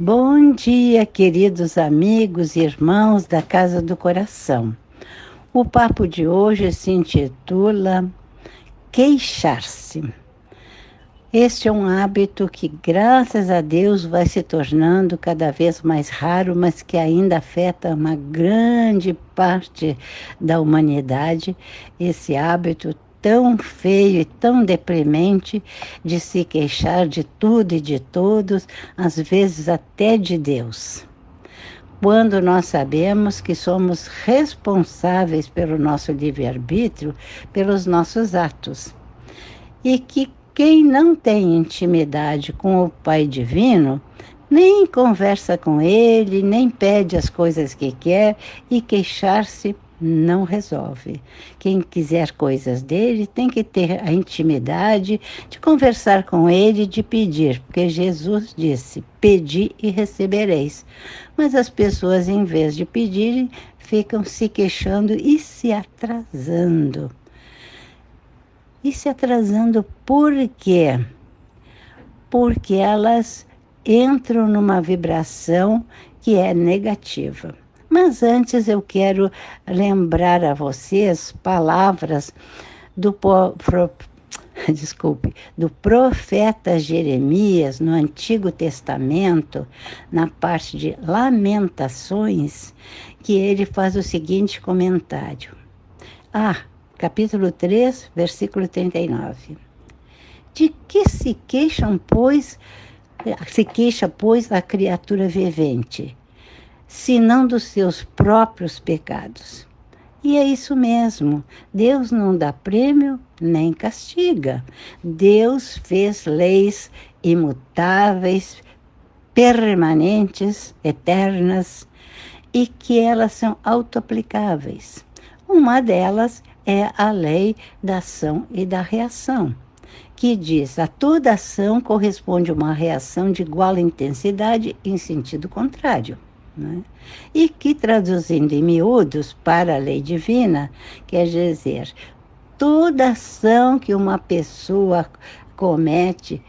Bom dia, queridos amigos e irmãos da Casa do Coração. O papo de hoje se intitula Queixar-se. Este é um hábito que, graças a Deus, vai se tornando cada vez mais raro, mas que ainda afeta uma grande parte da humanidade. Esse hábito tão feio e tão deprimente de se queixar de tudo e de todos, às vezes até de Deus. Quando nós sabemos que somos responsáveis pelo nosso livre-arbítrio, pelos nossos atos. E que quem não tem intimidade com o Pai Divino, nem conversa com Ele, nem pede as coisas que quer, e queixar-se não resolve. Quem quiser coisas dele tem que ter a intimidade de conversar com ele, de pedir, porque Jesus disse: pedi e recebereis. Mas as pessoas, em vez de pedirem, ficam se queixando e se atrasando. E se atrasando por quê? Porque elas entram numa vibração que é negativa. Mas antes eu quero lembrar a vocês palavras do profeta Jeremias no Antigo Testamento, na parte de Lamentações, que ele faz o seguinte comentário. Capítulo 3, versículo 39. De que se queixa, pois, a criatura vivente, senão dos seus próprios pecados? E é isso mesmo. Deus não dá prêmio nem castiga. Deus fez leis imutáveis, permanentes, eternas, e que elas são autoaplicáveis. Uma delas é a lei da ação e da reação, que diz: a toda ação corresponde uma reação de igual intensidade em sentido contrário. Né? E que, traduzindo em miúdos para a lei divina, quer dizer, toda ação que uma pessoa comete,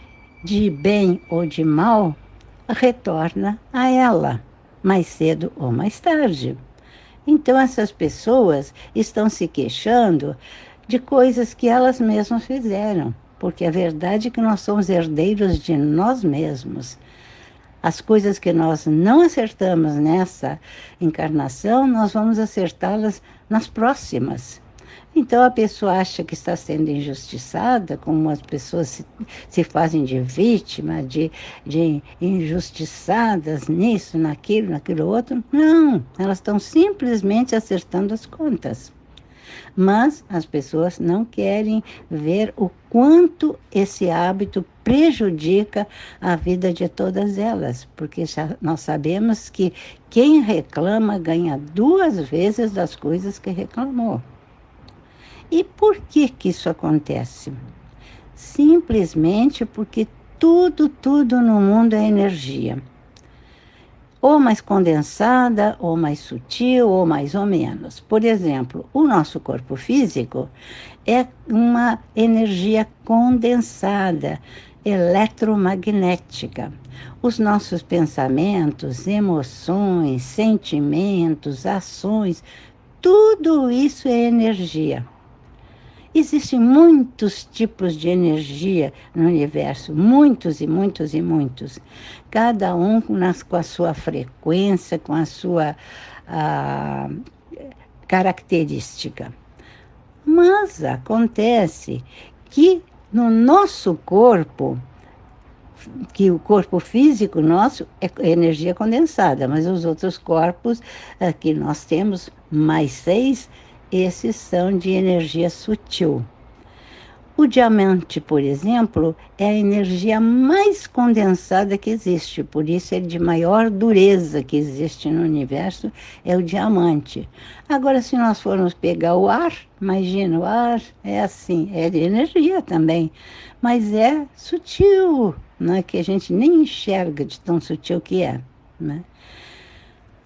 de bem ou de mal, retorna a ela, mais cedo ou mais tarde. Então, essas pessoas estão se queixando de coisas que elas mesmas fizeram, porque a verdade é que nós somos herdeiros de nós mesmos. As coisas que nós não acertamos nessa encarnação, nós vamos acertá-las nas próximas. Então, a pessoa acha que está sendo injustiçada, como as pessoas se fazem de vítima, de injustiçadas nisso, naquilo outro. Não, elas estão simplesmente acertando as contas. Mas as pessoas não querem ver o quanto esse hábito prejudica a vida de todas elas, porque nós sabemos que quem reclama ganha 2 vezes das coisas que reclamou. E por que isso acontece? Simplesmente porque tudo no mundo é energia. Ou mais condensada, ou mais sutil, ou mais ou menos. Por exemplo, o nosso corpo físico é uma energia condensada, eletromagnética. Os nossos pensamentos, emoções, sentimentos, ações, tudo isso é energia. Existem muitos tipos de energia no universo, muitos e muitos e muitos. Cada um com a sua frequência, com a sua característica. Mas acontece que no nosso corpo, que o corpo físico nosso é energia condensada, mas os outros corpos que nós temos, mais 6, esses são de energia sutil. O diamante, por exemplo, é a energia mais condensada que existe, por isso é de maior dureza que existe no universo, é o diamante. Agora, se nós formos pegar o ar, imagina, o ar é assim, é de energia também, mas é sutil, né, que a gente nem enxerga de tão sutil que é. Né?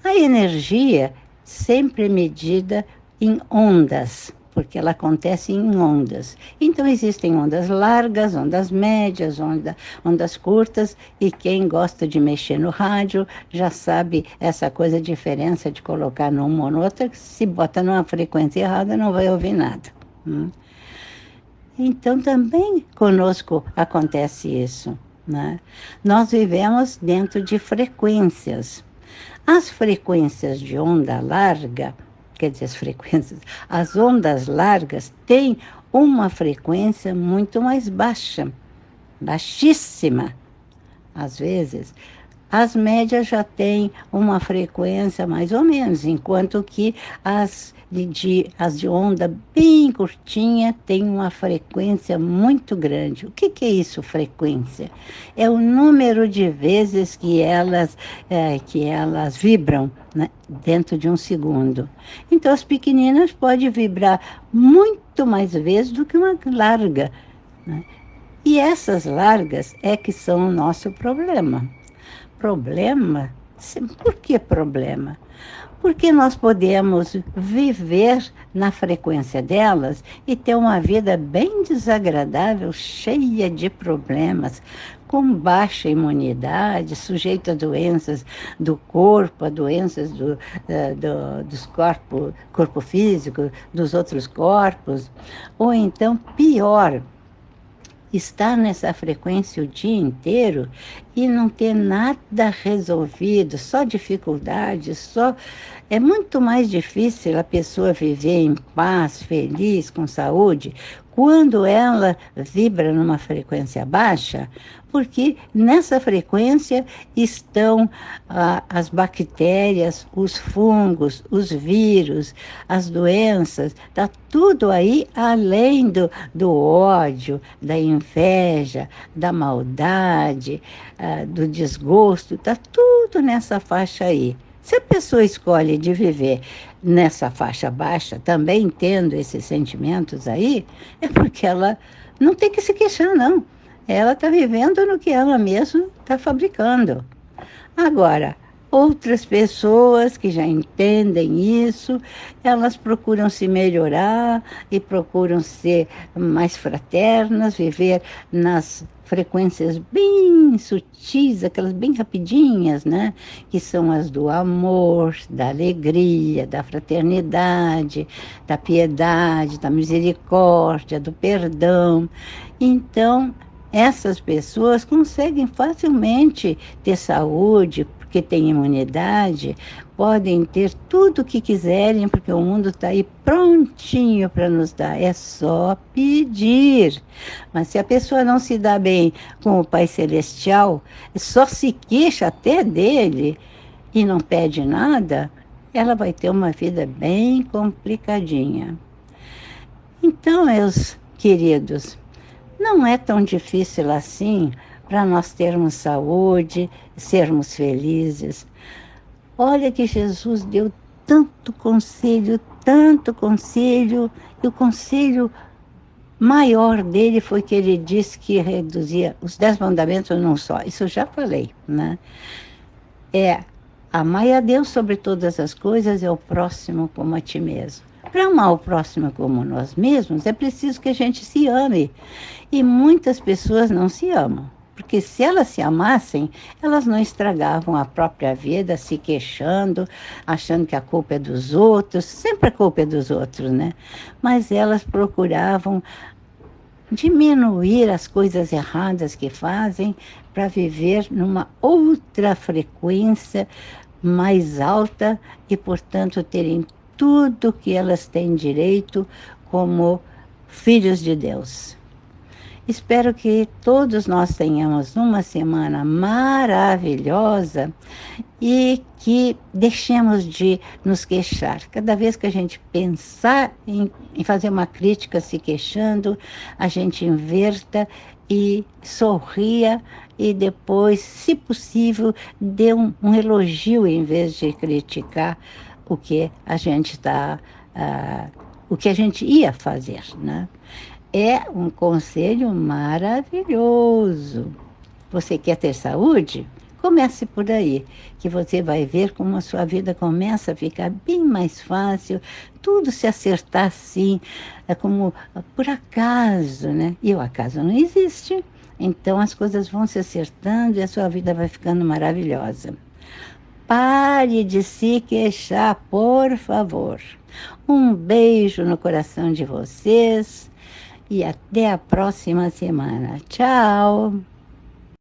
A energia sempre é medida em ondas. porque ela acontece em ondas. Então, existem ondas largas, ondas médias, ondas curtas, e quem gosta de mexer no rádio já sabe essa coisa, a diferença de colocar numa ou noutra, que se bota numa frequência errada não vai ouvir nada. Então, também conosco acontece isso, né? Nós vivemos dentro de frequências. As frequências de onda larga, quer dizer, as ondas largas têm uma frequência muito mais baixa, baixíssima, às vezes. As médias já têm uma frequência mais ou menos, enquanto que as de onda bem curtinha têm uma frequência muito grande. O que é isso, frequência? É o número de vezes que elas vibram, né, dentro de um segundo. Então, as pequeninas podem vibrar muito mais vezes do que uma larga, né? E essas largas é que são o nosso problema. Problema? Por que problema? Porque nós podemos viver na frequência delas e ter uma vida bem desagradável, cheia de problemas, com baixa imunidade, sujeita a doenças do corpo, a doenças dos corpo físico, dos outros corpos, ou então pior, estar nessa frequência o dia inteiro e não ter nada resolvido, só dificuldades, só... É muito mais difícil a pessoa viver em paz, feliz, com saúde, quando ela vibra numa frequência baixa, porque nessa frequência estão as bactérias, os fungos, os vírus, as doenças, está tudo aí além do ódio, da inveja, da maldade, do desgosto, está tudo nessa faixa aí. Se a pessoa escolhe de viver nessa faixa baixa, também tendo esses sentimentos aí, é porque ela não tem que se queixar, não. Ela está vivendo no que ela mesma está fabricando. Agora, outras pessoas que já entendem isso, elas procuram se melhorar e procuram ser mais fraternas, viver nas frequências bem sutis, aquelas bem rapidinhas, né? Que são as do amor, da alegria, da fraternidade, da piedade, da misericórdia, do perdão. Então, essas pessoas conseguem facilmente ter saúde, porque têm imunidade, podem ter tudo o que quiserem, porque o mundo está aí prontinho para nos dar. É só pedir. Mas se a pessoa não se dá bem com o Pai Celestial, só se queixa até dele e não pede nada, ela vai ter uma vida bem complicadinha. Então, meus queridos, não é tão difícil assim para nós termos saúde, sermos felizes. Olha que Jesus deu tanto conselho, e o conselho maior dele foi que ele disse que reduzia os 10 mandamentos num só. Isso eu já falei, né? Amai a Deus sobre todas as coisas e ao próximo como a ti mesmo. Para amar o próximo como nós mesmos, é preciso que a gente se ame. E muitas pessoas não se amam. Porque se elas se amassem, elas não estragavam a própria vida, se queixando, achando que a culpa é dos outros. Sempre a culpa é dos outros, né? Mas elas procuravam diminuir as coisas erradas que fazem para viver numa outra frequência mais alta e, portanto, terem tudo que elas têm direito como filhos de Deus. Espero que todos nós tenhamos uma semana maravilhosa e que deixemos de nos queixar. Cada vez que a gente pensar em fazer uma crítica se queixando, a gente inverta e sorria e depois, se possível, dê um elogio em vez de criticar o que a gente o que a gente ia fazer, né? É um conselho maravilhoso. Você quer ter saúde? Comece por aí, que você vai ver como a sua vida começa a ficar bem mais fácil, tudo se acertar assim, é como por acaso, né? E o acaso não existe. Então as coisas vão se acertando e a sua vida vai ficando maravilhosa. Pare de se queixar, por favor. Um beijo no coração de vocês e até a próxima semana. Tchau!